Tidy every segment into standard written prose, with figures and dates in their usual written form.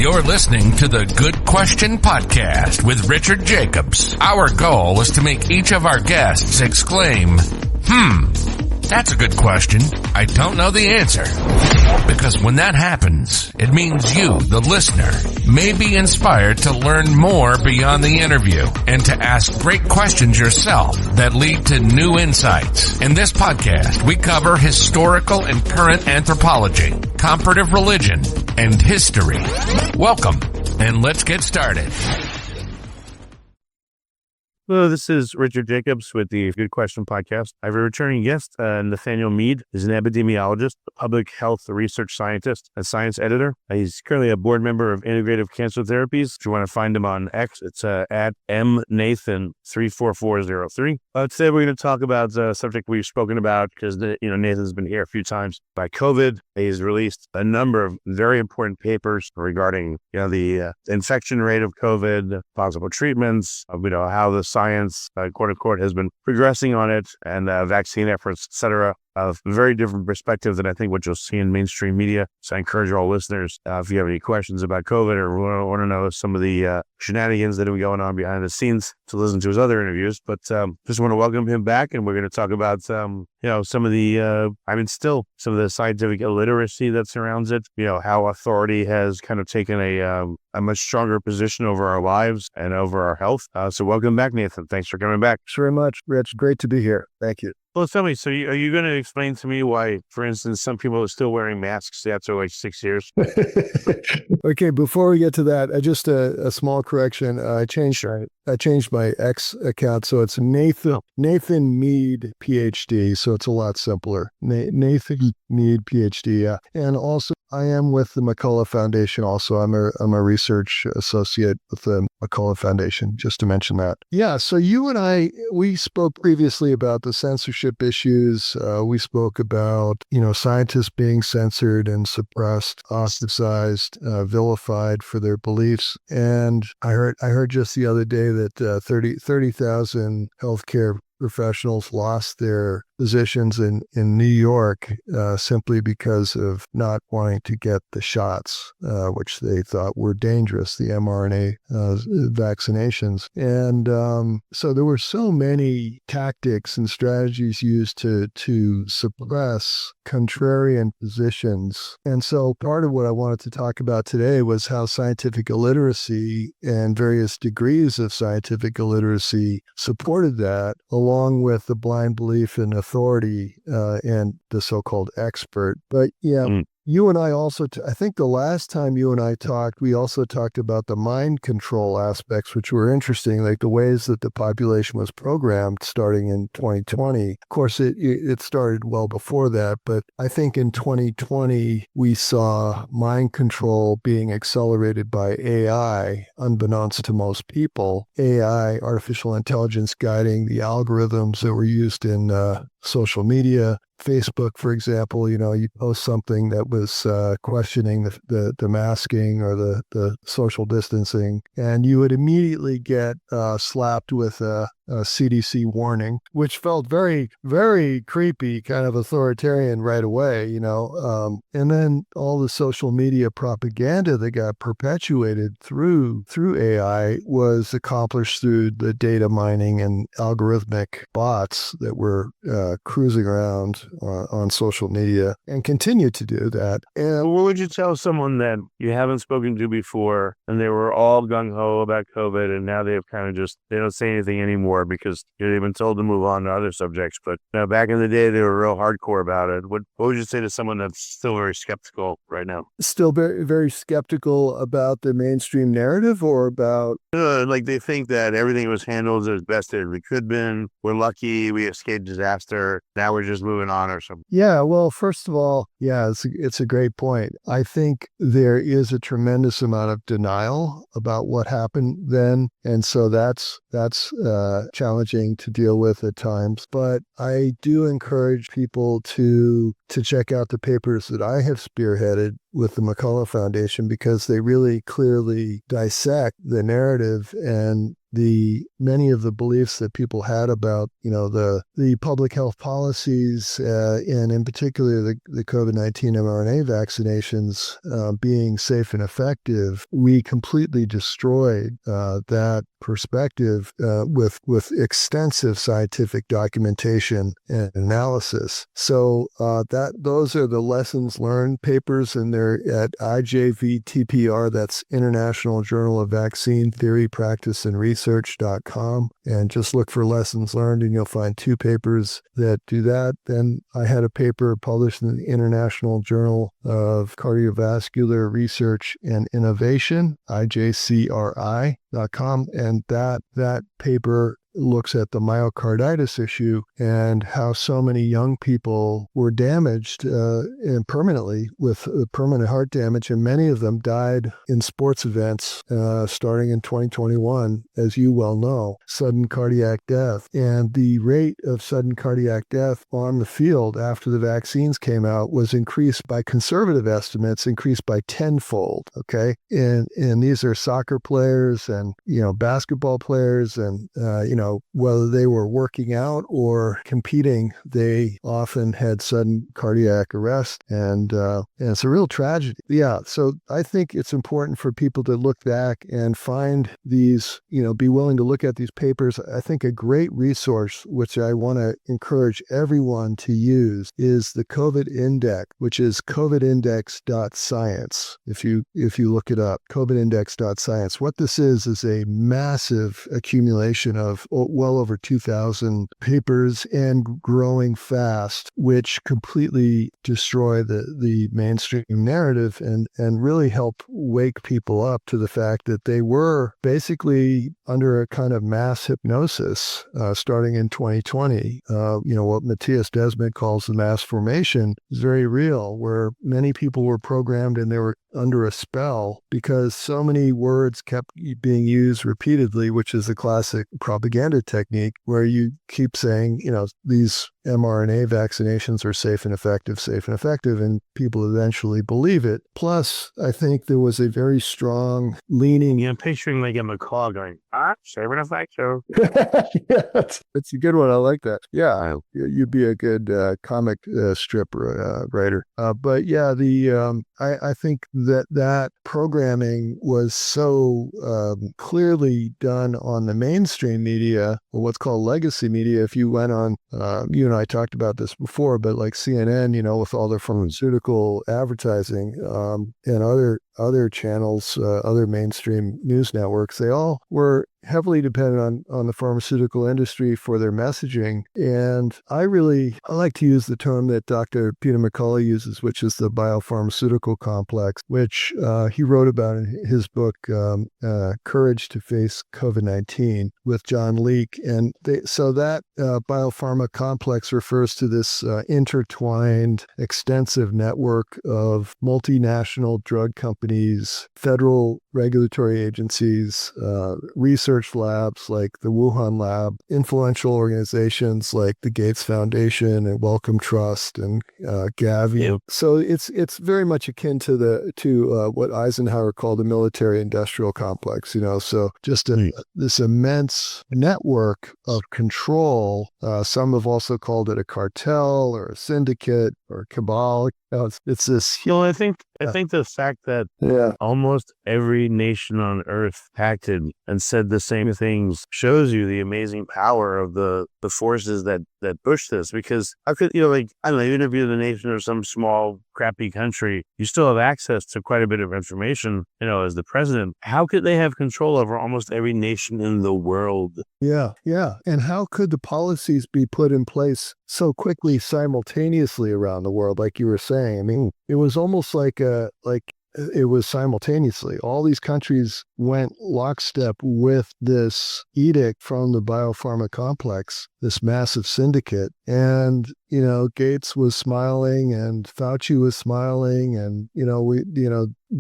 You're listening to the Good Question Podcast with Richard Jacobs. Our goal is to make each of our guests exclaim, that's a good question. I don't know the answer. Because when that happens, it means you, the listener, may be inspired to learn more beyond the interview and to ask great questions yourself that lead to new insights. In this podcast, we cover historical and current anthropology, comparative religion, and history. Welcome, and let's get started. Hello, this is Richard Jacobs with the Good Question Podcast. I have a returning guest, Nathaniel Mead. He's an epidemiologist, a public health research scientist, a science editor. He's currently a board member of Integrative Cancer Therapies. If you want to find him on X, it's at mnathan34403. Today we're going to talk about a subject we've spoken about because Nathan's been here a few times by COVID. He's released a number of very important papers regarding the infection rate of COVID, possible treatments, how the science, quote unquote, has been progressing on it, and vaccine efforts, etc. A very different perspective than I think what you'll see in mainstream media. So I encourage all listeners, if you have any questions about COVID or want to know some of the shenanigans that are going on behind the scenes, to listen to his other interviews. But just want to welcome him back, and we're going to talk about some of the some of the scientific illiteracy that surrounds it. How authority has kind of taken a much stronger position over our lives and over our health. So welcome back, Nathan. Thanks for coming back. Thanks very much, Rich. Great to be here. Thank you. Well, tell me, so are you going to explain to me why, for instance, some people are still wearing masks after like 6 years? Okay, before we get to that, just a small correction. I changed my X account, so it's Nathan Mead, PhD, so it's a lot simpler. Nathan Mead, PhD, yeah. And also, I am with the McCullough Foundation also. I'm a research associate with the McCullough Foundation, just to mention that. Yeah, so you and I, we spoke previously about the censorship issues. We spoke about, scientists being censored and suppressed, ostracized, vilified for their beliefs. And I heard just the other day that 30,000 healthcare professionals lost their positions in New York simply because of not wanting to get the shots, which they thought were dangerous, the mRNA vaccinations. And so there were so many tactics and strategies used to suppress contrarian positions. And so part of what I wanted to talk about today was how scientific illiteracy and various degrees of scientific illiteracy supported that, along with the blind belief in authority and the so-called expert. But you and I also, I think the last time you and I talked, we also talked about the mind control aspects, which were interesting, like the ways that the population was programmed starting in 2020. Of course, it started well before that, but I think in 2020, we saw mind control being accelerated by AI, unbeknownst to most people. AI, artificial intelligence, guiding the algorithms that were used in social media. Facebook, for example, you post something that was questioning the masking or the social distancing, and you would immediately get slapped with a CDC warning, which felt very, very creepy, kind of authoritarian right away, and then all the social media propaganda that got perpetuated through AI was accomplished through the data mining and algorithmic bots that were cruising around on social media and continue to do that. And what would you tell someone that you haven't spoken to before and they were all gung-ho about COVID and now they've kind of they don't say anything anymore because they've been told to move on to other subjects, but back in the day they were real hardcore about it. What would you say to someone that's still very skeptical right now? Still very, very skeptical about the mainstream narrative, or about like they think that everything was handled as best as it could been. We're lucky, we escaped disaster, now we're just moving on or something. Yeah, well, first of all, it's a great point. I think there is a tremendous amount of denial about what happened then, and so that's challenging to deal with at times. But I do encourage people to check out the papers that I have spearheaded with the McCullough Foundation, because they really clearly dissect the narrative and many of the beliefs that people had about, the public health policies, and in particular the COVID-19 mRNA vaccinations being safe and effective, we completely destroyed that perspective with extensive scientific documentation and analysis. So those are the lessons learned papers, and they're at IJVTPR, that's International Journal of Vaccine Theory, Practice, and Research.com. And just look for lessons learned, and you'll find 2 papers that do that. Then I had a paper published in the International Journal of Cardiovascular Research and Innovation, IJCRI.com, and that paper looks at the myocarditis issue and how so many young people were damaged and permanently with permanent heart damage, and many of them died in sports events starting in 2021, as you well know, sudden cardiac death. And the rate of sudden cardiac death on the field after the vaccines came out was increased by conservative estimates, increased by tenfold, okay? And these are soccer players and, basketball players and, whether they were working out or competing, they often had sudden cardiac arrest, and it's a real tragedy. Yeah, so I think it's important for people to look back and find these, be willing to look at these papers. I think a great resource, which I want to encourage everyone to use, is the COVID Index, which is covidindex.science. If you look it up, covidindex.science. What this is a massive accumulation of well over 2,000 papers and growing fast, which completely destroy the mainstream narrative and really help wake people up to the fact that they were basically under a kind of mass hypnosis starting in 2020. What Matthias Desmet calls the mass formation is very real, where many people were programmed and they were under a spell because so many words kept being used repeatedly, which is a classic propaganda technique where you keep saying, these mRNA vaccinations are safe and effective, and people eventually believe it. Plus, I think there was a very strong leaning. I'm picturing like a McCullough going, safe and effective. Yeah, it's a good one. I like that. Yeah, you'd be a good comic strip writer. But yeah, I think that programming was so clearly done on the mainstream media, or what's called legacy media. If you went on, you and I talked about this before, but like CNN, with all their pharmaceutical advertising, and other channels, other mainstream news networks, they all were heavily dependent on the pharmaceutical industry for their messaging. And I like to use the term that Dr. Peter McCullough uses, which is the biopharmaceutical complex, which he wrote about in his book, Courage to Face COVID-19 with John Leake. And so that biopharma complex refers to this intertwined, extensive network of multinational drug companies, federal regulatory agencies, research labs like the Wuhan lab, influential organizations like the Gates Foundation and Wellcome Trust and Gavi. Yep. So it's very much akin to what Eisenhower called the military-industrial complex. So just this immense network of control. Some have also called it a cartel or a syndicate or a cabal. It's this. I think the fact that almost every nation on earth acted and said the same things shows you the amazing power of the forces that push this. Because I could, I don't know, even if you're the nation of some small crappy country, you still have access to quite a bit of information, as the president. How could they have control over almost every nation in the world? Yeah. And how could the policies be put in place so quickly, simultaneously around the world, like you were saying? I mean, it was almost like it was simultaneously. All these countries went lockstep with this edict from the biopharma complex, this massive syndicate. And, Gates was smiling and Fauci was smiling, and,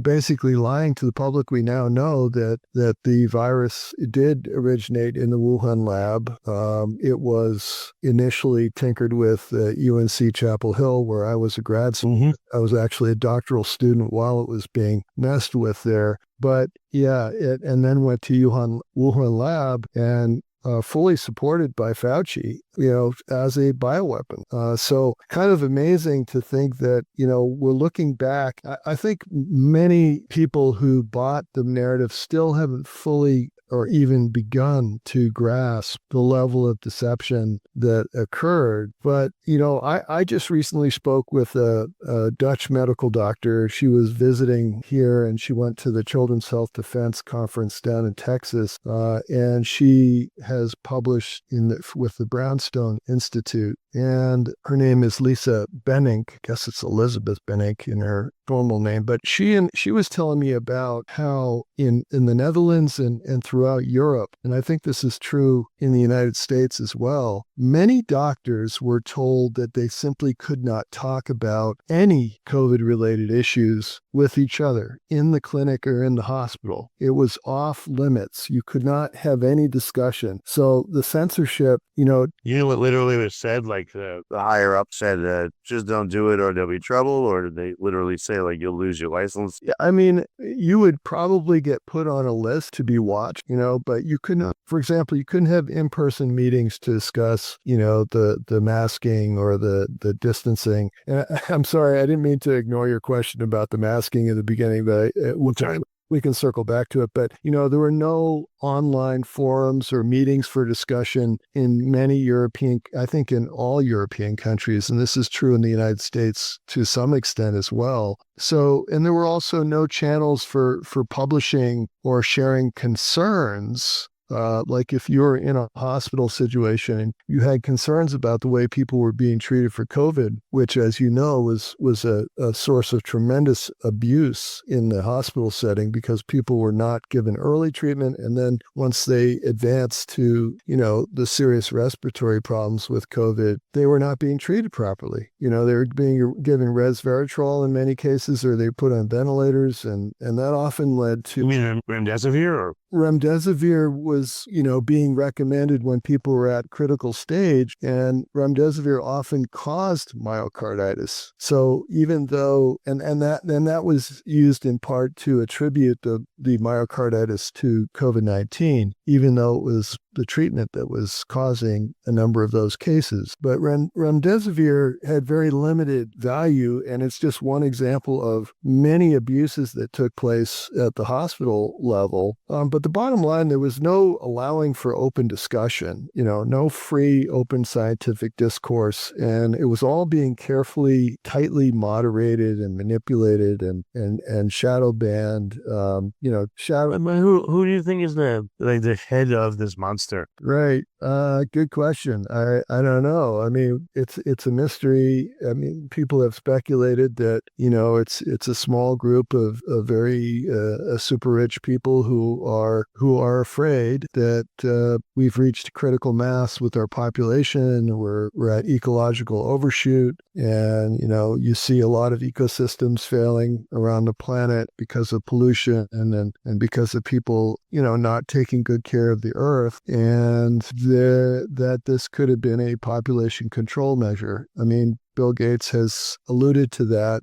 basically lying to the public. We now know that the virus did originate in the Wuhan lab. It was initially tinkered with at UNC Chapel Hill, where I was a grad student. I was actually a doctoral student while it was being messed with there. But yeah, and then went to Wuhan lab and fully supported by Fauci, as a bioweapon. So kind of amazing to think that, we're looking back. I think many people who bought the narrative still haven't fully or even begun to grasp the level of deception that occurred. But, I just recently spoke with a Dutch medical doctor. She was visiting here and she went to the Children's Health Defense Conference down in Texas. And she has published with the Brownstone Institute. And her name is Lisa Benink. I guess it's Elizabeth Benink in her formal name. But she was telling me about how in the Netherlands and throughout Europe, and I think this is true in the United States as well, many doctors were told that they simply could not talk about any COVID-related issues with each other in the clinic or in the hospital. It was off limits. You could not have any discussion. So the censorship, You know what literally was said? Like the higher up said, just don't do it or there'll be trouble, or did they literally say like you'll lose your license? I mean, you would probably get put on a list to be watched, but you could not, for example, you couldn't have in-person meetings to discuss, the masking or the distancing. And I'm sorry, I didn't mean to ignore your question about the masking in the beginning, but we can circle back to it. But, there were no online forums or meetings for discussion in many I think in all European countries. And this is true in the United States to some extent as well. So, and there were also no channels for publishing or sharing concerns. Like if you're in a hospital situation and you had concerns about the way people were being treated for COVID, which, as you know, was a source of tremendous abuse in the hospital setting because people were not given early treatment. And then once they advanced to, the serious respiratory problems with COVID, they were not being treated properly. They were being given resveratrol in many cases, or they put on ventilators. And that often led to... You mean remdesivir? Or? Remdesivir was, being recommended when people were at critical stage, and remdesivir often caused myocarditis. So even though, and that was used in part to attribute the myocarditis to COVID-19, even though it was the treatment that was causing a number of those cases. But remdesivir had very limited value, and it's just one example of many abuses that took place at the hospital level. But the bottom line, there was no allowing for open discussion, no free, open scientific discourse. And it was all being carefully, tightly moderated and manipulated and shadow banned, shadow. Who do you think is the head of this monster? Right. Good question. I don't know. I mean, it's a mystery. I mean, people have speculated that, it's a small group of very super rich people who are afraid that we've reached critical mass with our population. We're at ecological overshoot, and you see a lot of ecosystems failing around the planet because of pollution and because of people not taking good care of the earth, and that this could have been a population control measure. I mean, Bill Gates has alluded to that,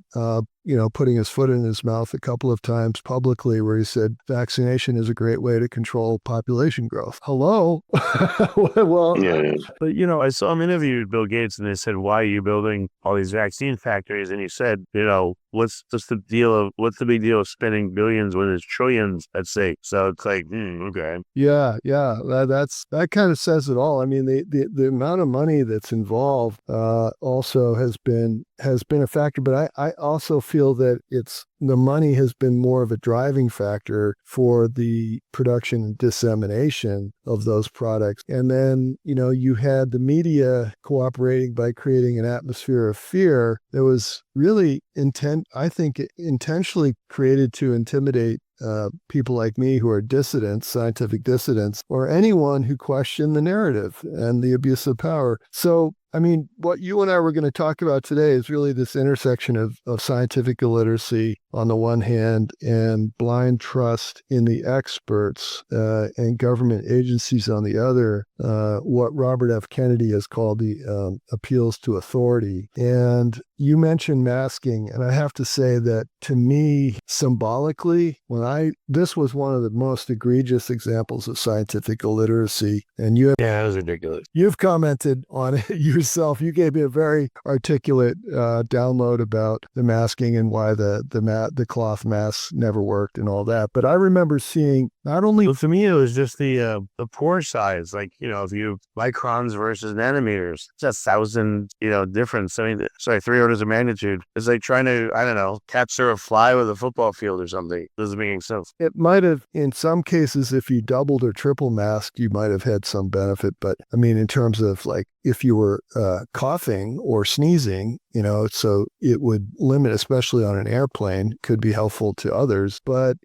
putting his foot in his mouth a couple of times publicly, where he said vaccination is a great way to control population growth. Hello? Well, yeah. But, I saw him interview with Bill Gates, and they said, why are you building all these vaccine factories? And he said, what's the big deal of spending billions when there's trillions at stake? So it's like, okay. Yeah. That kind of says it all. I mean, the amount of money that's involved also has been a factor, but I also feel that the money has been more of a driving factor for the production and dissemination of those products. And then, you had the media cooperating by creating an atmosphere of fear that was really intentionally created to intimidate people like me who are dissidents, scientific dissidents, or anyone who question the narrative and the abuse of power. So, I mean, what you and I were going to talk about today is really this intersection of scientific illiteracy on the one hand and blind trust in the experts and government agencies on the other, what Robert F. Kennedy has called the appeals to authority. And you mentioned masking, and I have to say that to me, symbolically, this was one of the most egregious examples of scientific illiteracy. And Yeah, it was ridiculous. you've commented on it yourself. You gave me a very articulate download about the masking and why the cloth masks never worked and all that. But I remember seeing not only Well, to me, it was just the pore size. Like, if you microns versus nanometers, it's 1,000, difference. I mean, sorry, 3 orders of magnitude. It's like trying to, I don't know, capture a fly with a football field or something. Doesn't make any sense. it might have, in some cases, if you doubled or triple masked, you might have had some benefit. But I mean, in terms of like if you were coughing or sneezing, so it would limit, especially on an airplane, could be helpful to others. But,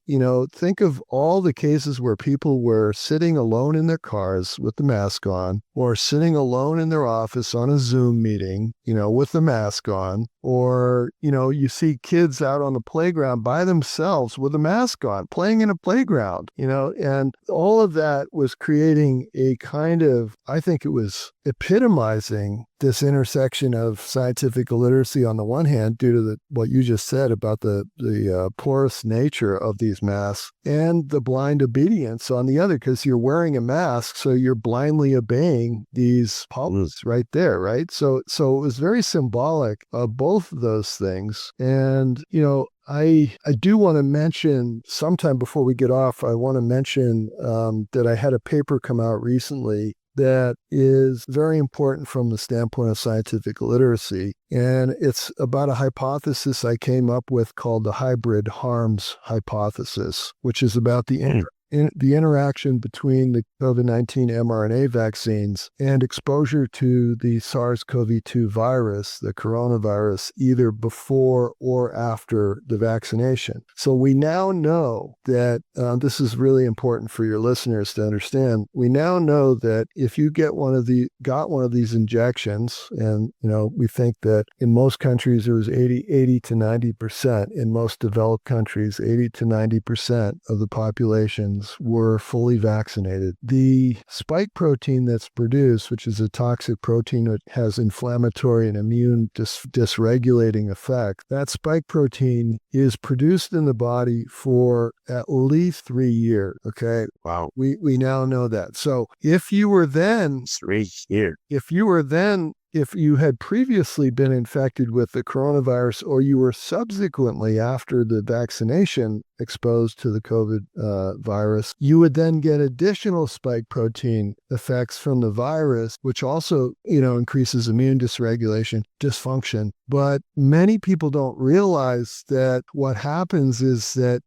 think of all the cases where people were sitting alone in their cars with the mask on, or sitting alone in their office on a Zoom meeting, with the mask on, or, you see kids out on the playground by themselves with a mask on, playing in a playground, and all of that was creating a kind of, I think it was epitomizing this intersection of scientific illiteracy on the one hand, due to what you just said about the porous nature of these masks, and the blind obedience on the other, because you're wearing a mask, so you're blindly obeying these policies right there, right? So it was very symbolic of both of those things. And, I do want to mention, sometime before we get off, I want to mention that I had a paper come out recently that is very important from the standpoint of scientific literacy. And it's about a hypothesis I came up with called the hybrid harms hypothesis, which is about the interaction between the COVID-19 mRNA vaccines and exposure to the SARS-CoV-2 virus, the coronavirus, either before or after the vaccination. So we now know that, this is really important for your listeners to understand, we now know that if you got one of these injections, and we think that in most countries it was 80 to 90%, in most developed countries, 80 to 90% of the populations were fully vaccinated. The spike protein that's produced, which is a toxic protein that has inflammatory and immune dysregulating effect, that spike protein is produced in the body for at least 3 years. Okay. Wow. We now know that. So if you were then 3 years. If you had previously been infected with the coronavirus, or you were subsequently, after the vaccination, exposed to the COVID virus, you would then get additional spike protein effects from the virus, which also, increases immune dysfunction. But many people don't realize that what happens is that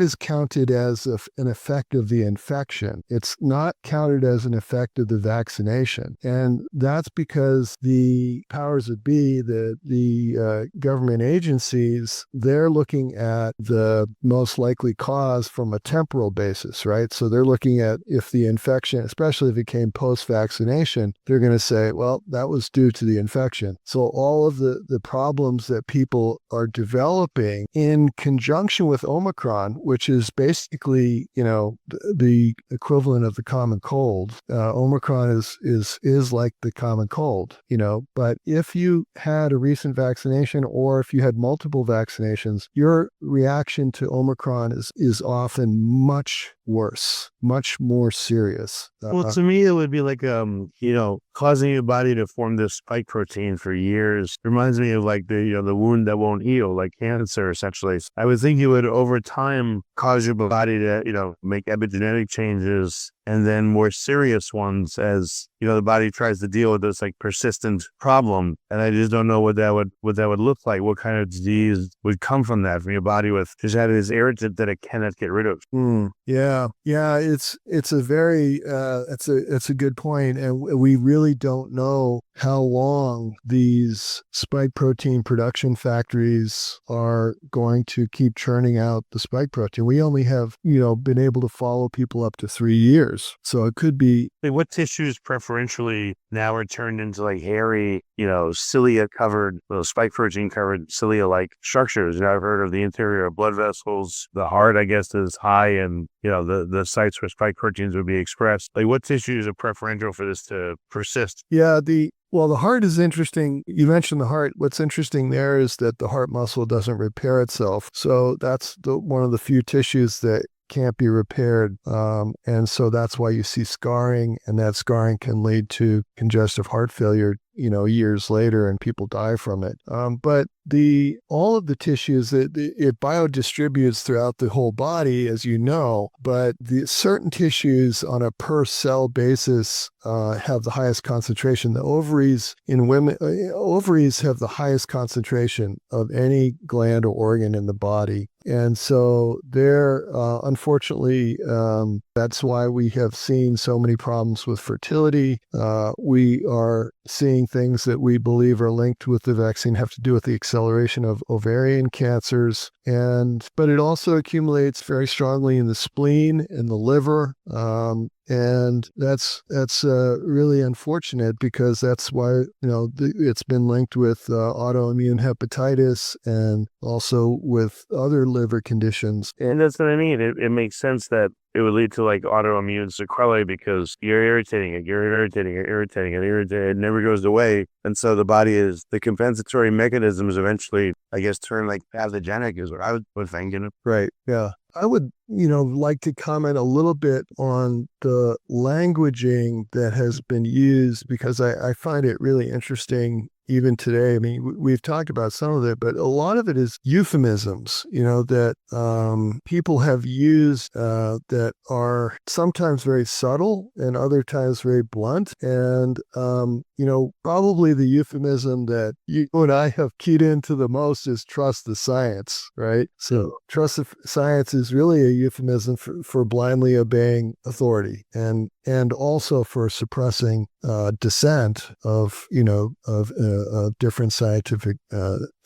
is counted as an effect of the infection. It's not counted as an effect of the vaccination. And that's because the powers that be, the government agencies, they're looking at the most likely cause from a temporal basis, right? So they're looking at if the infection, especially if it came post-vaccination, they're going to say, well, that was due to the infection. So all of the problems that people are developing in conjunction with Omicron, which is basically, the equivalent of the common cold. Omicron is like the common cold, but if you had a recent vaccination, or if you had multiple vaccinations, your reaction to Omicron is often much worse, much more serious. Well, to me, it would be like, causing your body to form this spike protein for years. Reminds me of like the wound that won't heal, like cancer, essentially. I would think it would over time cause your body to, make epigenetic changes, and then more serious ones as, the body tries to deal with this like persistent problem. And I just don't know what that would look like. What kind of disease would come from that, from your body with just had this irritant that it cannot get rid of. Yeah. It's a very, it's a good point. And we really don't know how long these spike protein production factories are going to keep churning out the spike protein. We only have, been able to follow people up to 3 years. years. So it could be. What tissues preferentially now are turned into like hairy, cilia covered, spike protein covered cilia like structures? I've heard of the interior of blood vessels. The heart, I guess, is high and, the sites where spike proteins would be expressed. Like what tissues are preferential for this to persist? Yeah, the heart is interesting. You mentioned the heart. What's interesting there is that the heart muscle doesn't repair itself. So that's one of the few tissues that can't be repaired. And so that's why you see scarring, and that scarring can lead to congestive heart failure, years later, and people die from it. But all of the tissues, it biodistributes throughout the whole body, as you know, but the certain tissues on a per cell basis have the highest concentration. The ovaries in women, ovaries have the highest concentration of any gland or organ in the body. And so unfortunately, that's why we have seen so many problems with fertility. We are seeing things that we believe are linked with the vaccine have to do with the acceleration of ovarian cancers. But it also accumulates very strongly in the spleen and the liver. And that's really unfortunate, because that's why, it's been linked with autoimmune hepatitis and also with other liver conditions. And that's what I mean. It makes sense that it would lead to like autoimmune sequelae, because you're irritating it, it never goes away. And so the compensatory mechanisms eventually, I guess, turn like pathogenic is what I would think. Right. Yeah. I would, like to comment a little bit on the languaging that has been used, because I find it really interesting even today. I mean, we've talked about some of it, but a lot of it is euphemisms, that people have used that are sometimes very subtle and other times very blunt. And, probably the euphemism that you and I have keyed into the most is trust the science, right? So trust the science is really a euphemism for blindly obeying authority, and also for suppressing dissent of different scientific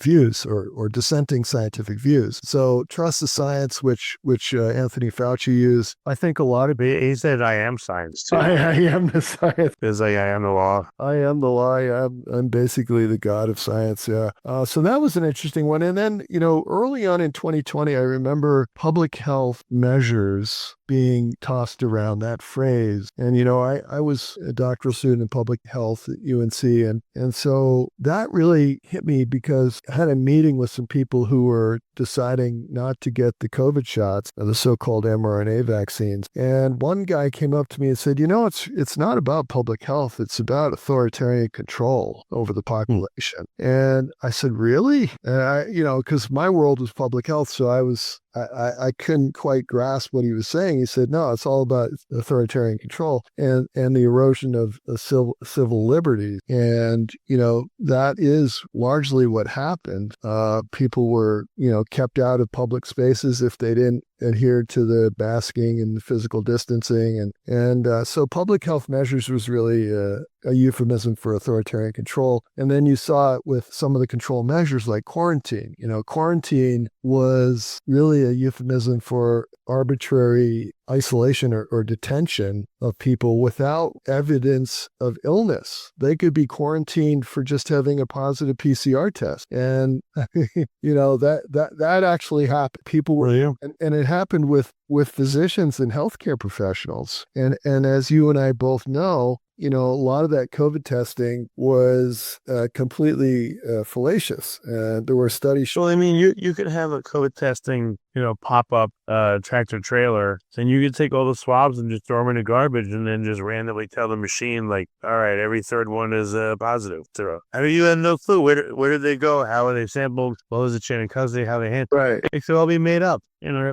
views or dissenting scientific views. So trust the science, which Anthony Fauci used. I think a lot of He said, "I am science too." I am the science. Because I am the law. I am the law. I'm basically the god of science. Yeah. So that was an interesting one. And then, early on in 2020, I remember public health measures being tossed around, that phrase. And, I was a doctoral student in public health at UNC. And so that really hit me, because I had a meeting with some people who were deciding not to get the COVID shots, the so-called mRNA vaccines. And one guy came up to me and said, it's not about public health. It's about authoritarian control over the population. And I said, really? And because my world was public health. So I couldn't quite grasp what he was saying. He said, no, it's all about authoritarian control and the erosion of civil liberties. And, that is largely what happened. People were, kept out of public spaces if they didn't adhere to the masking and the physical distancing. And so public health measures was really a euphemism for authoritarian control. And then you saw it with some of the control measures like quarantine. Quarantine was really a euphemism for arbitrary isolation or detention of people without evidence of illness. They could be quarantined for just having a positive PCR test. And, that actually happened. People were, and it happened with physicians and healthcare professionals. And as you and I both know, a lot of that COVID testing was completely fallacious. There were studies. Well, I mean, you could have a COVID testing, pop up tractor trailer, and you could take all the swabs and just throw them in the garbage, and then just randomly tell the machine, like, all right, every third one is positive. Throw. I mean, you had no clue where did they go, how were they sampled, what was the chain of custody, how they handled. Right. It could all be made up.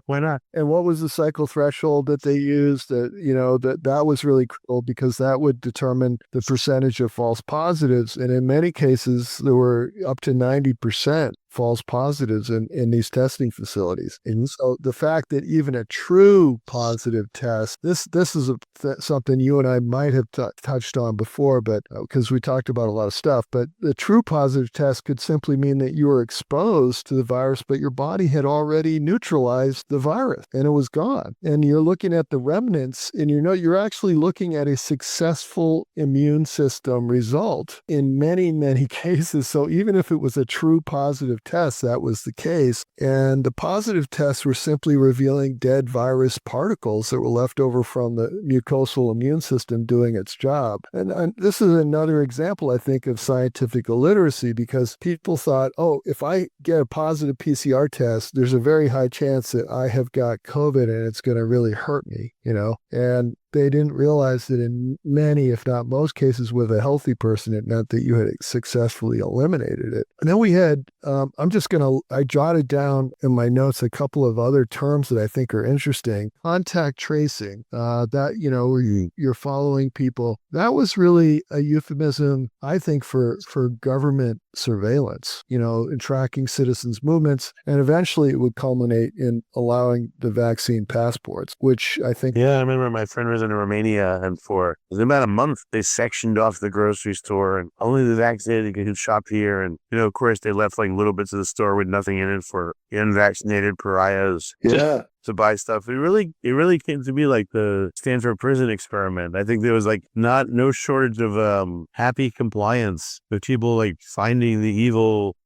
Why not? And what was the cycle threshold that they used? That was really cool, because that would determine the percentage of false positives. And in many cases, there were up to 90% false positives in these testing facilities. And so the fact that even a true positive test, this is something you and I might have touched on before, but because we talked about a lot of stuff, but the true positive test could simply mean that you were exposed to the virus, but your body had already neutralized the virus and it was gone. And you're looking at the remnants and you're actually looking at a successful immune system result in many, many cases. So even if it was a true positive test, that was the case. And the positive tests were simply revealing dead virus particles that were left over from the mucosal immune system doing its job. And this is another example, I think, of scientific illiteracy, because people thought, oh, if I get a positive PCR test, there's a very high chance that I have got COVID and it's going to really hurt me, and they didn't realize that in many, if not most cases with a healthy person, it meant that you had successfully eliminated it. And then we had, I jotted down in my notes a couple of other terms that I think are interesting. Contact tracing, where you're following people. That was really a euphemism, I think, for government surveillance, in tracking citizens' movements. And eventually it would culminate in allowing the vaccine passports, which I think... Yeah, I remember my friend was in Romania, and for about a month, they sectioned off the grocery store, and only the vaccinated could shop here. And, of course, they left like little bits of the store with nothing in it for unvaccinated pariahs. Yeah. To buy stuff. It really came to be like the Stanford prison experiment. I think there was no shortage of happy compliance with people like finding the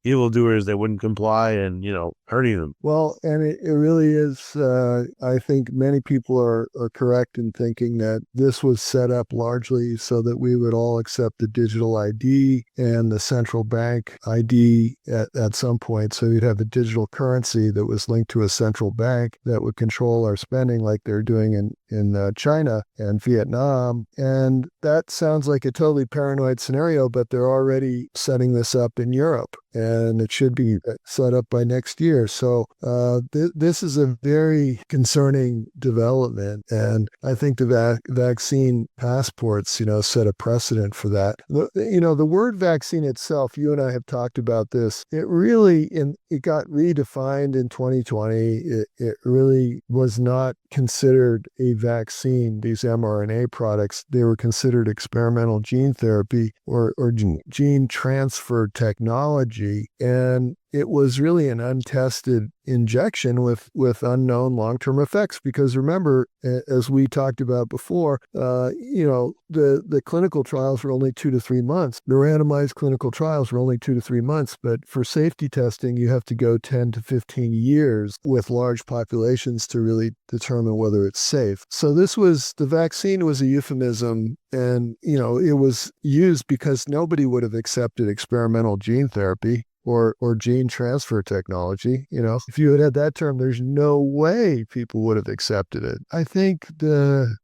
evildoers that wouldn't comply and hurting them. Well, and it really is. I think many people are correct in thinking that this was set up largely so that we would all accept the digital ID and the central bank ID at some point. So you'd have a digital currency that was linked to a central bank that would control our spending, like they're doing in China and Vietnam. And that sounds like a totally paranoid scenario, but they're already setting this up in Europe, and it should be set up by next year. So this is a very concerning development, and I think the vaccine passports, set a precedent for that. The word vaccine itself, you and I have talked about this. It really, it got redefined in 2020. It really was not considered a vaccine. These mRNA products, they were considered experimental gene therapy or gene transfer technology. And it was really an untested injection with unknown long-term effects. Because remember, as we talked about before, the clinical trials were only 2 to 3 months. The randomized clinical trials were only 2 to 3 months. But for safety testing, you have to go 10 to 15 years with large populations to really determine whether it's safe. So the vaccine was a euphemism, and, it was used because nobody would have accepted experimental gene therapy or gene transfer technology. If you had that term, there's no way people would have accepted it. I think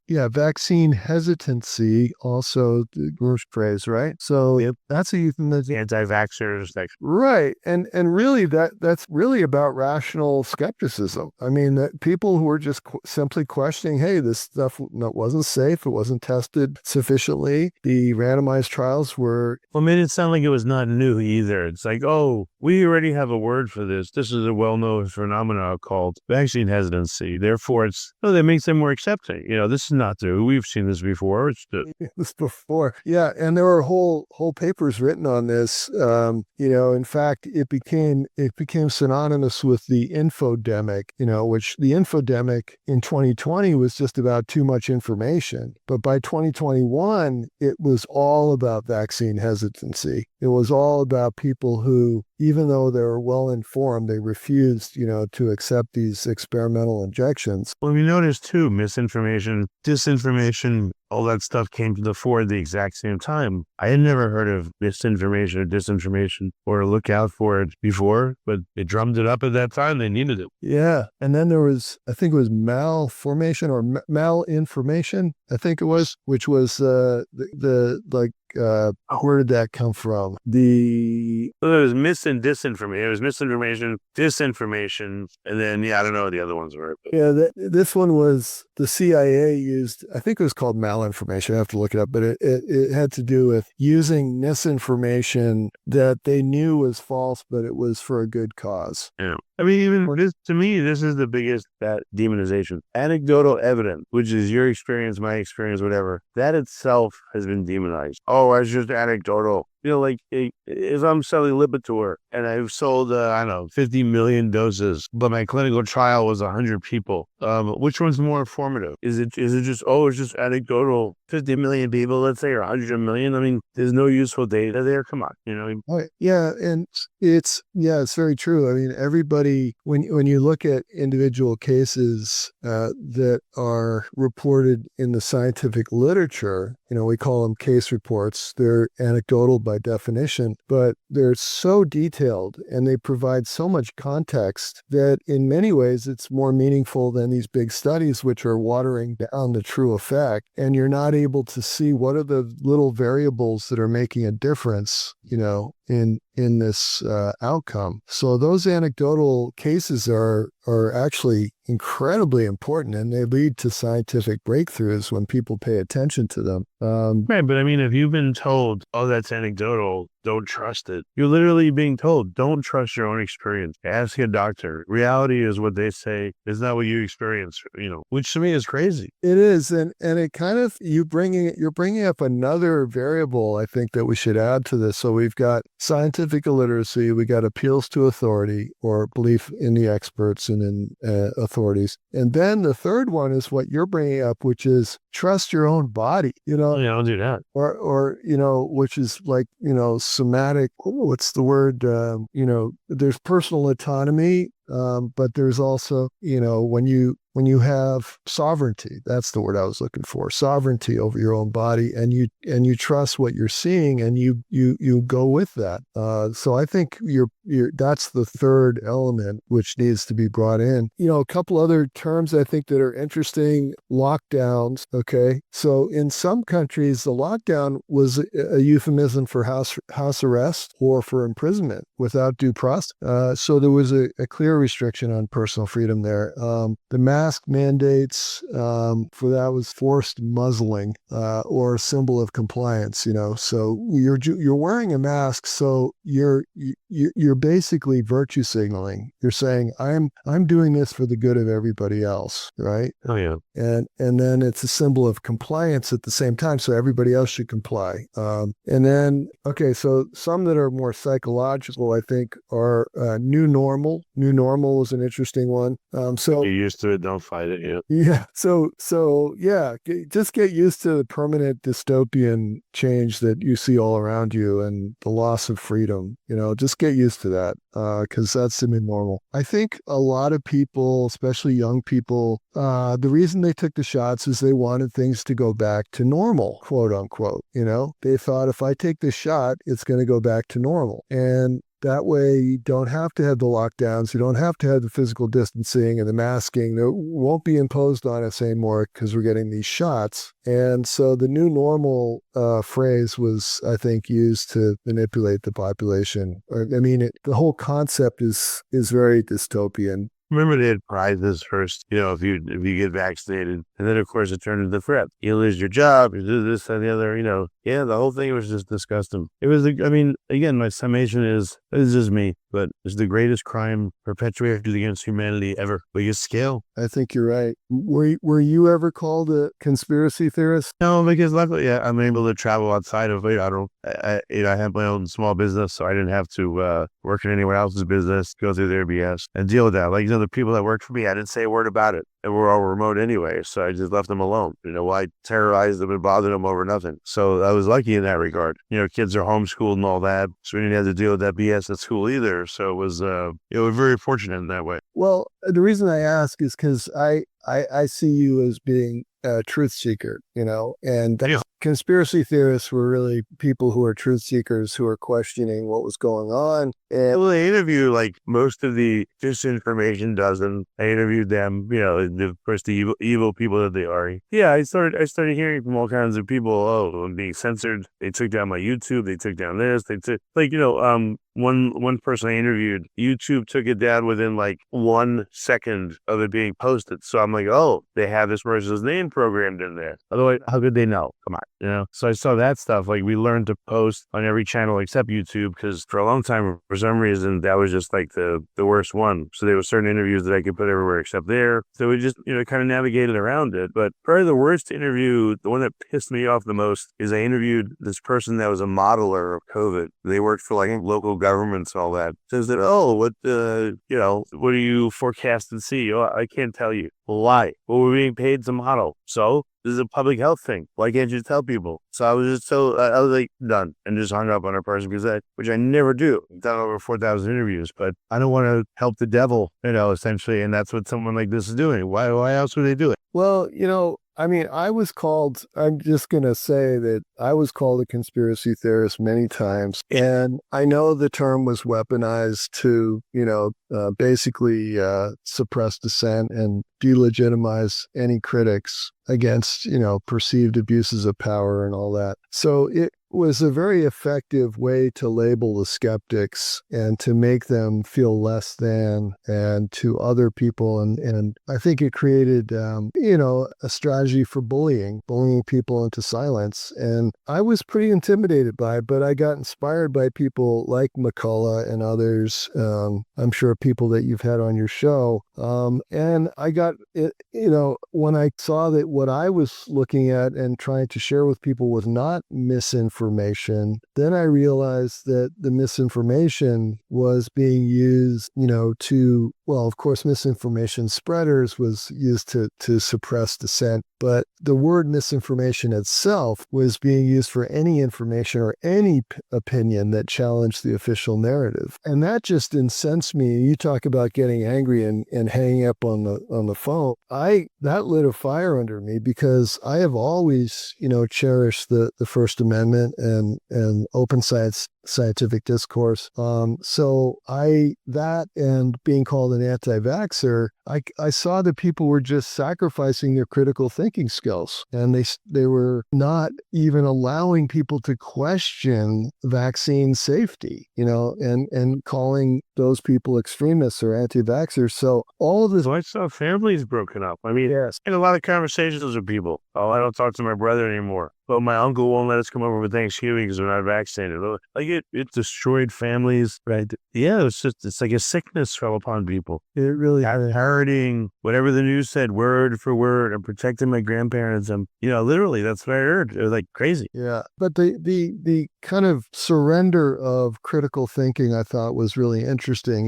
vaccine hesitancy, also the worst phrase, right? So that's a euphemism. Anti-vaxxers. Right. And really that's really about rational skepticism. I mean, that people who were just simply questioning, hey, this stuff wasn't safe. It wasn't tested sufficiently. The randomized trials were... Well, made it sound like it was not new either. It's like, oh, we already have a word for this. This is a well-known phenomenon called vaccine hesitancy. Therefore, that makes them more accepting. This is not new. We've seen this before. Yeah, and there were whole papers written on this. In fact, it became synonymous with the infodemic. Which the infodemic in 2020 was just about too much information, but by 2021, it was all about vaccine hesitancy. It was all about people who, even though they were well informed, they refused, to accept these experimental injections. Well, we noticed too, misinformation, disinformation, all that stuff came to the fore at the exact same time. I had never heard of misinformation or disinformation or look out for it before, but they drummed it up at that time. They needed it. Yeah. And then there was, I think it was malformation or malinformation, I think it was, which was Where did that come from? It was disinformation. It was misinformation, disinformation, and then I don't know what the other ones were. But. Yeah, this one was the CIA used. I think it was called malinformation. I have to look it up, but it had to do with using misinformation that they knew was false, but it was for a good cause. Yeah. I mean, even this, to me, this is the biggest demonization. Anecdotal evidence, which is your experience, my experience, whatever, that itself has been demonized. Oh, it's just anecdotal. Like if I'm selling Lipitor and I've sold, 50 million doses, but my clinical trial was 100 people, which one's more informative? Is it just, it's just anecdotal, 50 million people, let's say, or 100 million? I mean, there's no useful data there. Come on, Oh, yeah, and it's very true. I mean, everybody, when you look at individual cases that are reported in the scientific literature, we call them case reports. They're anecdotal by definition, but they're so detailed and they provide so much context that in many ways it's more meaningful than these big studies, which are watering down the true effect. And you're not able to see what are the little variables that are making a difference, in this outcome. So those anecdotal cases are actually incredibly important, and they lead to scientific breakthroughs when people pay attention to them. Right, but I mean, if you've been told, oh, that's anecdotal, don't trust it. You're literally being told, don't trust your own experience. Ask a doctor. Reality is what they say. It's not what you experience, which to me is crazy. It is, and it kind of, you're bringing up another variable, I think, that we should add to this. So we've got scientific illiteracy, we got appeals to authority or belief in the experts and in authorities. And then the third one is what you're bringing up, which is trust your own body, I'll do that. Or which is like, somatic, what's the word? There's personal autonomy, but there's also, when you have sovereignty, that's the word I was looking for, sovereignty over your own body, and you trust what you're seeing, and you go with that. So I think that's the third element which needs to be brought in. A couple other terms I think that are interesting: lockdowns. Okay, so in some countries, the lockdown was a euphemism for house arrest or for imprisonment without due process. So there was a clear restriction on personal freedom there. The mask mandates for that was forced muzzling or a symbol of compliance. So you're wearing a mask, so you're basically virtue signaling. You're saying I'm doing this for the good of everybody else, right? Oh yeah. And then it's a symbol of compliance at the same time, so everybody else should comply. And then so some that are more psychological, I think, are new normal. New normal is an interesting one. So you're used to it, don't fight it. Yeah. Yeah. So just get used to the permanent dystopian change that you see all around you and the loss of freedom. Just get used to that because that's the new normal. I think a lot of people, especially young people, the reason they took the shots is they wanted things to go back to normal, quote unquote. They thought, if I take this shot, it's going to go back to normal. And that way, you don't have to have the lockdowns. You don't have to have the physical distancing and the masking. That won't be imposed on us anymore because we're getting these shots. And so the new normal phrase was, I think, used to manipulate the population. The whole concept is very dystopian. Remember, they had prizes first, if you get vaccinated. And then, of course, it turned into threat. You lose your job, you do this and the other, Yeah, the whole thing was just disgusting. It was, again, my summation is, this is me, but it's the greatest crime perpetuated against humanity ever. Biggest scale. I think you're right. Were you ever called a conspiracy theorist? No, because luckily, I'm able to travel outside of it. I have my own small business, so I didn't have to work in anyone else's business, go through their BS, and deal with that. Like, the people that worked for me, I didn't say a word about it. And we're all remote anyway, so I just left them alone. Why terrorize them and bother them over nothing? So I was lucky in that regard. Kids are homeschooled and all that, so we didn't have to deal with that BS at school either. So it was, we're very fortunate in that way. Well, the reason I ask is because I see you as being a truth seeker, and Yeah. conspiracy theorists were really people who are truth seekers who are questioning what was going on. And Well, I interviewed like most of the disinformation dozen. I interviewed them, of course, the evil people that they are. Yeah, I started hearing from all kinds of people. Oh, I'm being censored. They took down my YouTube. They took down this. They took one person I interviewed. YouTube took it down within like 1 second of it being posted. So I'm like, oh, they have this person's name programmed in there. Otherwise, how could they know? Come on, So I saw that stuff. Like we learned to post on every channel except YouTube because for a long time, for some reason, that was just like the worst one. So there were certain interviews that I could put everywhere except there. So we just, kind of navigated around it. But probably the worst interview, the one that pissed me off the most, is I interviewed this person that was a modeler of COVID. They worked for like local governments and all that. Says that, oh, what do you forecast and see? Oh, I can't tell you. Why? Well, we're being paid to model. So this is a public health thing. Why can't you tell people? So I was like, done, and just hung up on a person which I never do. I've done over 4,000 interviews, but I don't want to help the devil, essentially. And that's what someone like this is doing. Why else would they do it? Well, I'm just going to say that I was called a conspiracy theorist many times. And I know the term was weaponized to, basically suppress dissent and delegitimize any critics against, perceived abuses of power and all that. So it was a very effective way to label the skeptics and to make them feel less than and to other people. And I think it created, a strategy for bullying people into silence. And I was pretty intimidated by it, but I got inspired by people like McCullough and others. I'm sure people that you've had on your show. And I got it, when I saw that what I was looking at and trying to share with people was not misinformation, then I realized that the misinformation was being used, of course, misinformation spreaders was used to suppress dissent, but the word misinformation itself was being used for any information or any opinion that challenged the official narrative. And that just incensed me. You talk about getting angry and hanging up on the phone. That lit a fire under me because I have always, cherished the First Amendment and open scientific discourse. That and being called an anti-vaxxer, I saw that people were just sacrificing their critical thinking skills, and they were not even allowing people to question vaccine safety, and calling those people extremists or anti-vaxxers. So all of this. So I saw families broken up. I mean, yes. I had a lot of conversations with people. Oh, I don't talk to my brother anymore. But my uncle won't let us come over for Thanksgiving because we're not vaccinated. Like it destroyed families, right? Yeah, it's like a sickness fell upon people. It really parroting whatever the news said, word for word, and protecting my grandparents. And literally, that's what I heard. It was like crazy. Yeah, but the kind of surrender of critical thinking, I thought was really interesting.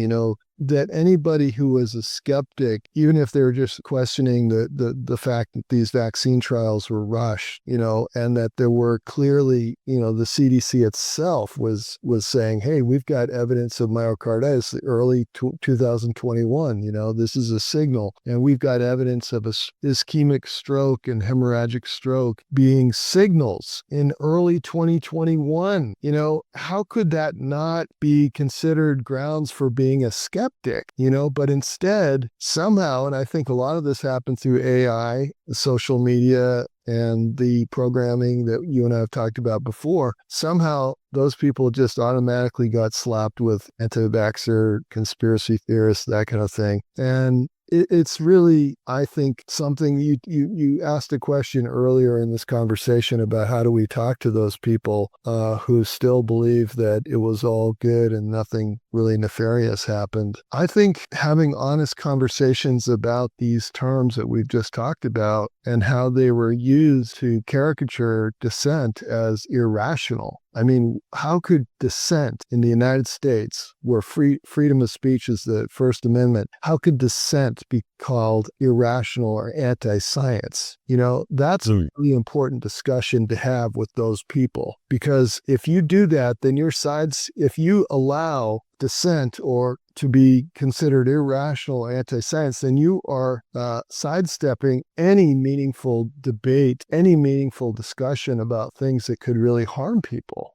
That anybody who was a skeptic, even if they were just questioning the fact that these vaccine trials were rushed, and that there were clearly, the CDC itself was saying, hey, we've got evidence of myocarditis early 2021, this is a signal. And we've got evidence of ischemic stroke and hemorrhagic stroke being signals in early 2021. How could that not be considered grounds for being a skeptic? But instead, somehow, and I think a lot of this happened through AI, social media, and the programming that you and I have talked about before, somehow those people just automatically got slapped with anti-vaxxer, conspiracy theorists, that kind of thing. And it's really, I think, something you asked a question earlier in this conversation about how do we talk to those people who still believe that it was all good and nothing really nefarious happened. I think having honest conversations about these terms that we've just talked about and how they were used to caricature dissent as irrational. I mean, how could dissent in the United States, where freedom of speech is the First Amendment, how could dissent be called irrational or anti-science? That's a really important discussion to have with those people. Because if you do that, then if you allow dissent or to be considered irrational anti-science, then you are sidestepping any meaningful debate, any meaningful discussion about things that could really harm people.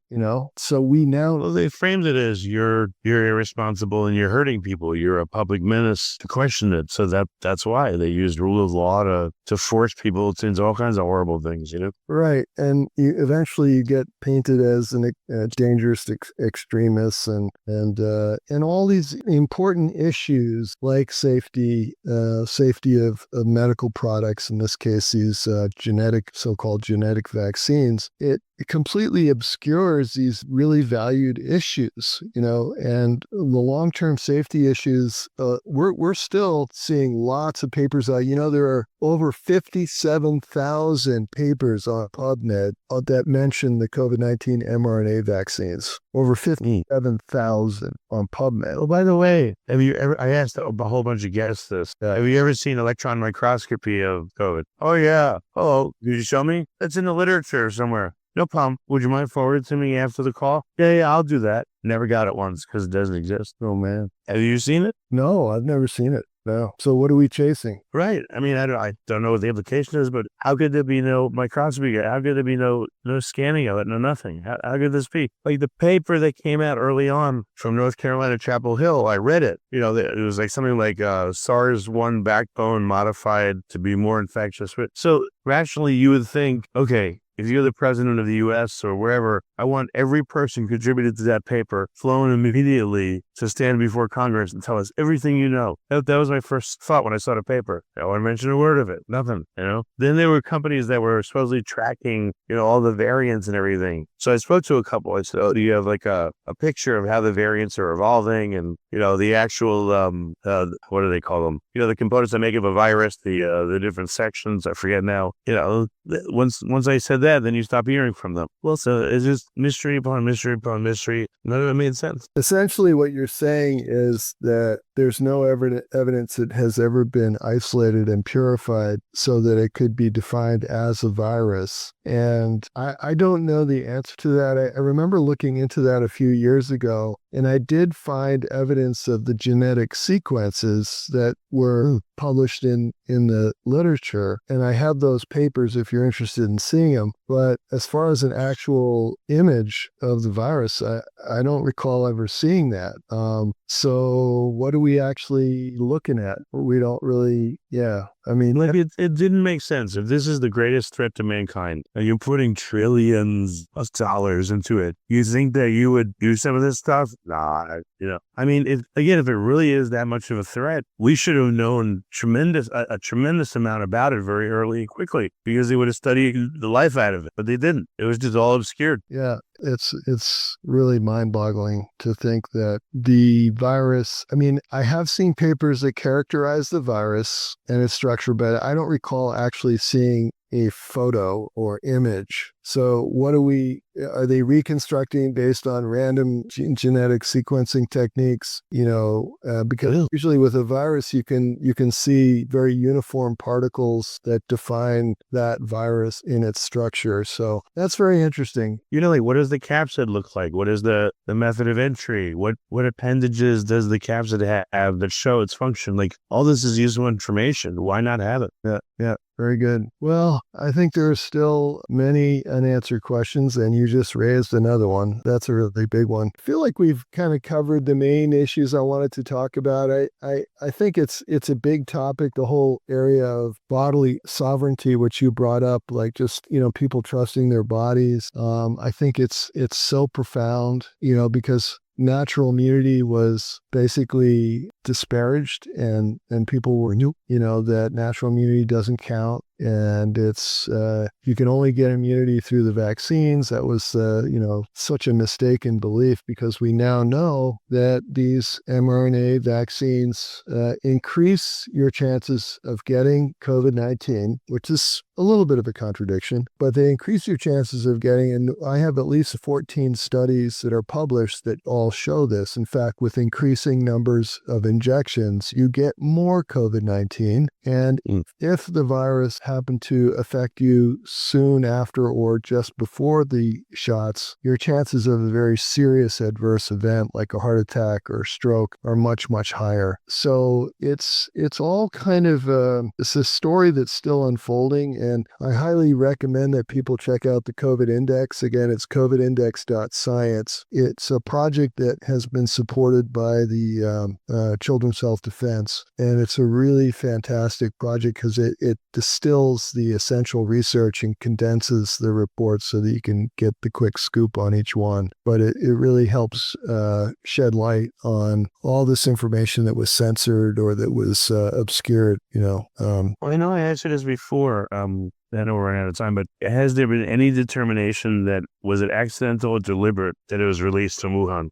So we now... Well, they framed it as you're irresponsible and you're hurting people. You're a public menace to question it. So that's why they used rule of law to force people into all kinds of horrible things, Right. And eventually you get painted as a dangerous extremist and all these important issues like safety of medical products, in this case, these so-called genetic vaccines. It completely obscures these really valued issues, and the long-term safety issues. We're still seeing lots of papers out. There are over 57,000 papers on PubMed that mention the COVID-19 mRNA vaccines. Over 57,000 on PubMed. Oh, by the way, I asked a whole bunch of guests this. Have you ever seen electron microscopy of COVID? Oh, yeah. Oh, could you show me? That's in the literature somewhere. No problem. Would you mind forwarding it to me after the call? Yeah, I'll do that. Never got it once because it doesn't exist. Oh, man. Have you seen it? No, I've never seen it. No. So what are we chasing? Right. I mean, I don't know what the implication is, but how could there be no microscopy? How could there be no scanning of it? No nothing. How could this be? Like the paper that came out early on from North Carolina Chapel Hill, I read it. It was like something like SARS-1 backbone modified to be more infectious. So rationally, you would think, okay, if you're the president of the U.S. or wherever, I want every person contributed to that paper flown immediately to stand before Congress and tell us everything you know. That was my first thought when I saw the paper. I wouldn't mention a word of it. Nothing, Then there were companies that were supposedly tracking, all the variants and everything. So I spoke to a couple. I said, oh, do you have like a picture of how the variants are evolving and, the actual, what do they call them? The components that make up a virus, the different sections, I forget now. Once I said that, then you stop hearing from them. Well, so it's just mystery upon mystery upon mystery. None of it made sense. Essentially, what you're saying is that there's no evidence that has ever been isolated and purified so that it could be defined as a virus. And I don't know the answer to that. I remember looking into that a few years ago, and I did find evidence of the genetic sequences that were published in the literature. And I have those papers if you're interested in seeing them. But as far as an actual image of the virus, I don't recall ever seeing that. So what are we actually looking at? We don't really, I mean, it didn't make sense. If this is the greatest threat to mankind, and you're putting trillions of dollars into it, you think that you would do some of this stuff? Nah, I mean, if it really is that much of a threat, we should have known a tremendous amount about it very early and quickly, because they would have studied the life out of it, but they didn't. It was just all obscured. Yeah. It's really mind-boggling to think that the virus, I mean, I have seen papers that characterize the virus and its structure, but I don't recall actually seeing a photo or image. So what are they reconstructing based on random genetic sequencing techniques? Because usually with a virus, you can see very uniform particles that define that virus in its structure. So that's very interesting. Like what does the capsid look like? What is the method of entry? What appendages does the capsid have that show its function? Like all this is useful information. Why not have it? Yeah. Very good. Well, I think there are still many unanswered questions, and you just raised another one. That's a really big one. I feel like we've kind of covered the main issues I wanted to talk about. I think it's a big topic, the whole area of bodily sovereignty, which you brought up, like just, people trusting their bodies. I think it's so profound, because natural immunity was basically disparaged and people were that natural immunity doesn't count. And it's, you can only get immunity through the vaccines. That was, such a mistaken belief, because we now know that these mRNA vaccines increase your chances of getting COVID-19, which is a little bit of a contradiction, but they increase your chances of getting, and I have at least 14 studies that are published that all show this. In fact, with increasing numbers of injections, you get more COVID-19. And if the virus happen to affect you soon after or just before the shots, your chances of a very serious adverse event like a heart attack or stroke are much, much higher. So it's all kind of it's a story that's still unfolding, and I highly recommend that people check out the COVID Index. Again, it's covidindex.science. It's a project that has been supported by the Children's Health Defense, and it's a really fantastic project because it distills the essential research and condenses the reports so that you can get the quick scoop on each one. But it really helps shed light on all this information that was censored or that was obscured, Well, I know I asked you this before. I know we're running out of time, but has there been any determination that was it accidental or deliberate that it was released from Wuhan?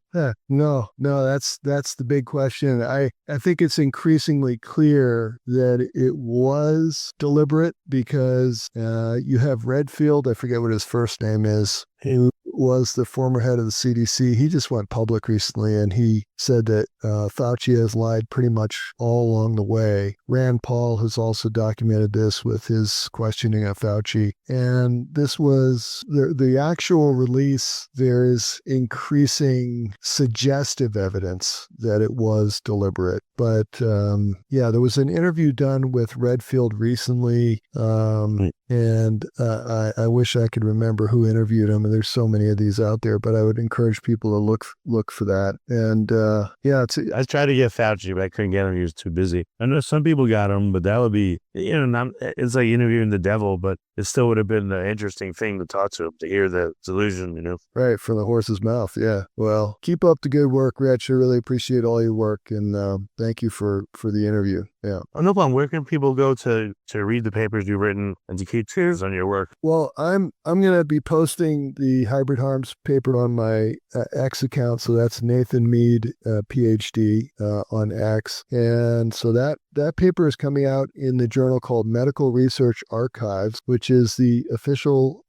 No, that's the big question. I think it's increasingly clear that it was deliberate because you have Redfield, I forget what his first name is, who was the former head of the CDC. He just went public recently, and he said that Fauci has lied pretty much all along the way. Rand Paul has also documented this with his questioning of Fauci. And this was the actual release. There is increasing suggestive evidence that it was deliberate. But there was an interview done with Redfield recently, and I wish I could remember who interviewed him. And there's so many of these out there, but I would encourage people to look for that. And I tried to get Fauci, but I couldn't get him. He was too busy. I know some people got him, but that would be, it's like interviewing the devil, but it still would have been an interesting thing to talk to him, to hear the delusion, Right, from the horse's mouth, yeah. Well, keep up the good work, Rich. I really appreciate all your work, and thank you for the interview. Yeah. Oh, no problem. Where can people go to read the papers you've written and to keep tabs on your work? Well, I'm going to be posting the hybrid harms paper on my X account, so that's Nathan Mead, PhD, on X. And so that paper is coming out in the journal called Medical Research Archives, which is the official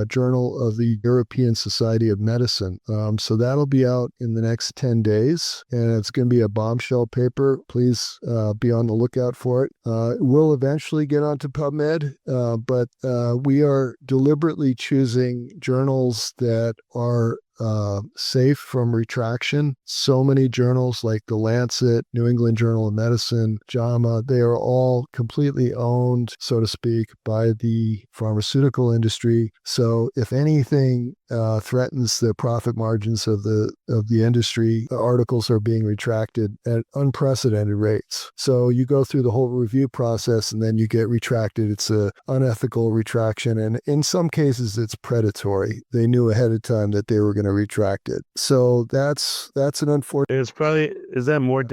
journal of the European Society of Medicine. So that'll be out in the next 10 days, and it's going to be a bombshell paper. Please be on the lookout for it. It will eventually get onto PubMed, but we are deliberately choosing journals that are safe from retraction. So many journals like The Lancet, New England Journal of Medicine, JAMA, they are all completely owned, so to speak, by the pharmaceutical industry. So if anything threatens the profit margins of the industry, the articles are being retracted at unprecedented rates. So you go through the whole review process and then you get retracted. It's an unethical retraction, and in some cases it's predatory. They knew ahead of time that they were going to retract it. So that's an unfortunate. It's probably, is that more,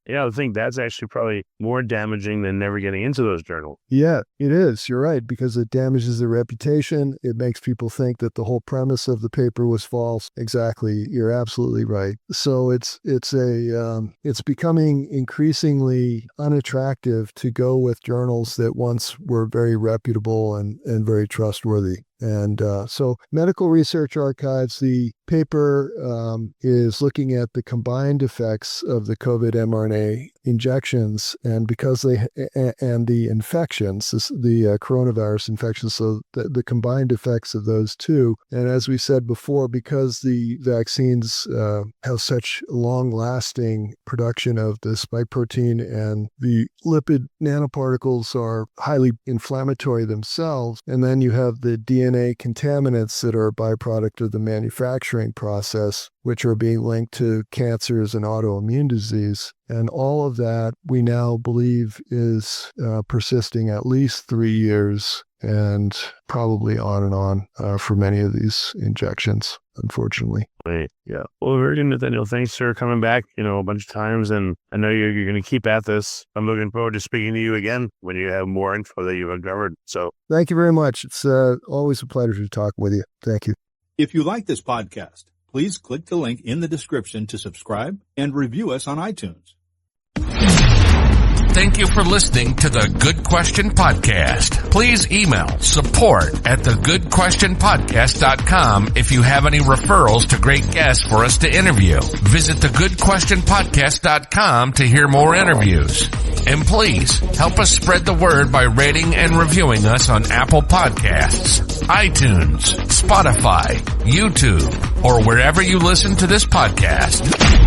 I think that's actually probably more damaging than never getting into those journals. Yeah, it is. You're right, because it damages the reputation. It makes people think that the whole premise of the paper was false. Exactly. You're absolutely right. So it's becoming increasingly unattractive to go with journals that once were very reputable and very trustworthy. And so Medical Research Archives, the paper is looking at the combined effects of the COVID mRNA injections, and because and the infections, the coronavirus infections, so the combined effects of those two. And as we said before, because the vaccines have such long-lasting production of the spike protein and the lipid nanoparticles are highly inflammatory themselves, and then you have the DNA contaminants that are a byproduct of the manufacturing process, which are being linked to cancers and autoimmune disease. And all of that we now believe is persisting at least 3 years and probably on and on for many of these injections, unfortunately. Right. Yeah. Well, very good, Nathaniel. Thanks for coming back, a bunch of times. And I know you're going to keep at this. I'm looking forward to speaking to you again when you have more info that you've uncovered. So thank you very much. It's always a pleasure to talk with you. Thank you. If you like this podcast, please click the link in the description to subscribe and review us on iTunes. Thank you for listening to the Good Question Podcast. Please email support@thegoodquestionpodcast.com if you have any referrals to great guests for us to interview. Visit thegoodquestionpodcast.com to hear more interviews. And please help us spread the word by rating and reviewing us on Apple Podcasts, iTunes, Spotify, YouTube, or wherever you listen to this podcast.